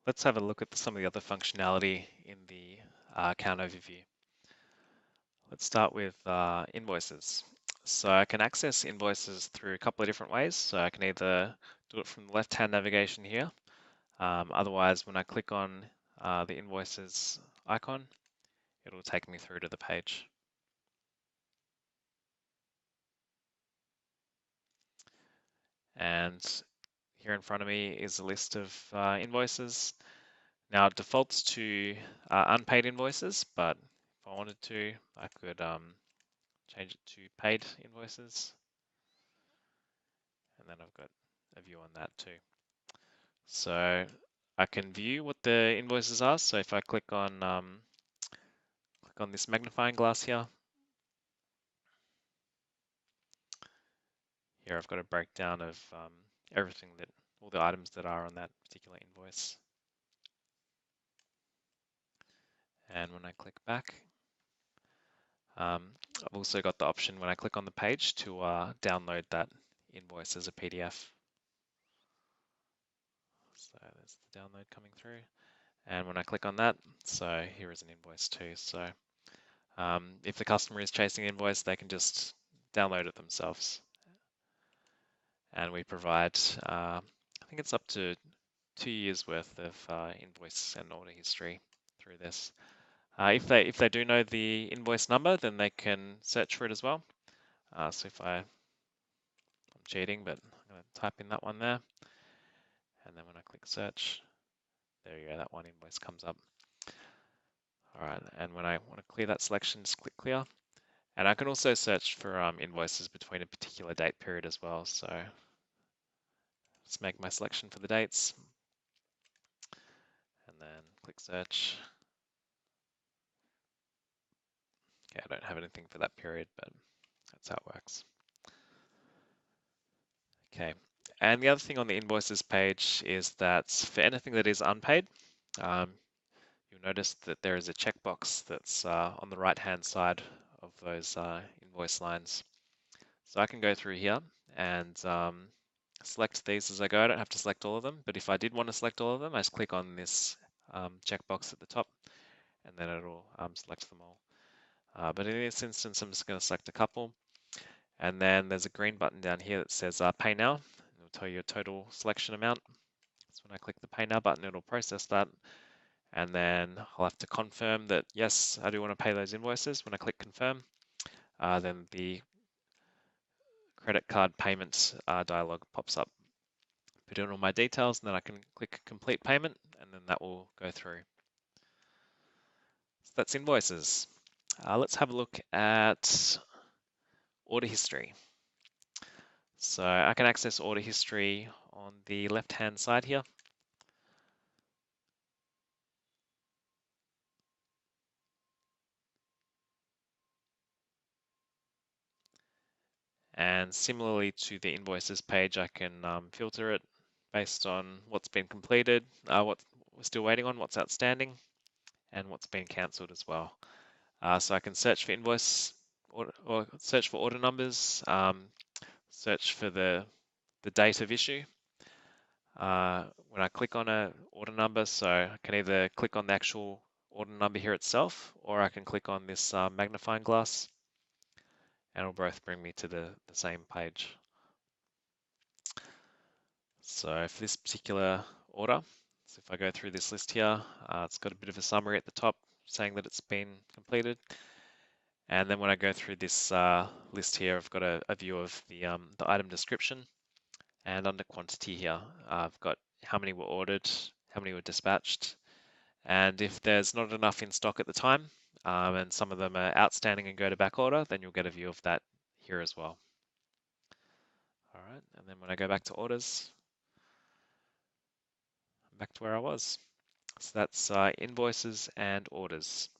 let's have a look at some of the other functionality in the account overview. Let's start with invoices. So I can access invoices through a couple of different ways. So I can either do it from the left-hand navigation here. Otherwise, when I click on the invoices icon, it'll take me through to the page. And here in front of me is a list of invoices. Now it defaults to unpaid invoices, but if I wanted to, I could change it to paid invoices. And then I've got a view on that too. So I can view what the invoices are. So if I click on this magnifying glass here, I've got a breakdown of everything all the items that are on that particular invoice. And when I click back, I've also got the option when I click on the page to download that invoice as a PDF. So there's the download coming through. And when I click on that, so here is an invoice too. So if the customer is chasing an invoice, they can just download it themselves. And we provide, I think it's up to 2 years worth of invoice and order history through this. If they do know the invoice number, then they can search for it as well. So if I'm cheating, but I'm going to type in that one there. And then when I click search, there you go, that one invoice comes up. All right, and when I want to clear that selection, just click clear. And I can also search for invoices between a particular date period as well. So let's make my selection for the dates and then click search. Okay, I don't have anything for that period, but that's how it works. Okay, and the other thing on the invoices page is that for anything that is unpaid, you'll notice that there is a checkbox that's on the right-hand side of those invoice lines. So I can go through here and select these as I go. I don't have to select all of them, but if I did want to select all of them, I just click on this checkbox at the top, and then it'll select them all. But in this instance, I'm just going to select a couple, and then there's a green button down here that says Pay Now. It'll tell you your total selection amount. So when I click the Pay Now button, it'll process that, and then I'll have to confirm that, yes, I do want to pay those invoices. When I click Confirm, then the credit card payment dialog pops up. Put in all my details, and then I can click Complete Payment, and then that will go through. So that's invoices. Let's have a look at order history. So I can access order history on the left-hand side here. And similarly to the invoices page, I can filter it based on what's been completed, what we're still waiting on, what's outstanding, and what's been cancelled as well. So I can search for invoice or search for order numbers, search for the date of issue. When I click on an order number, so I can either click on the actual order number here itself, or I can click on this magnifying glass, and it'll both bring me to the same page. So for this particular order, so if I go through this list here, it's got a bit of a summary at the top saying that it's been completed. And then when I go through this list here, I've got a view of the item description. And under quantity here, I've got how many were ordered, how many were dispatched. And if there's not enough in stock at the time, and some of them are outstanding and go to back order, then you'll get a view of that here as well. All right, and then when I go back to orders, I'm back to where I was. So that's invoices and orders.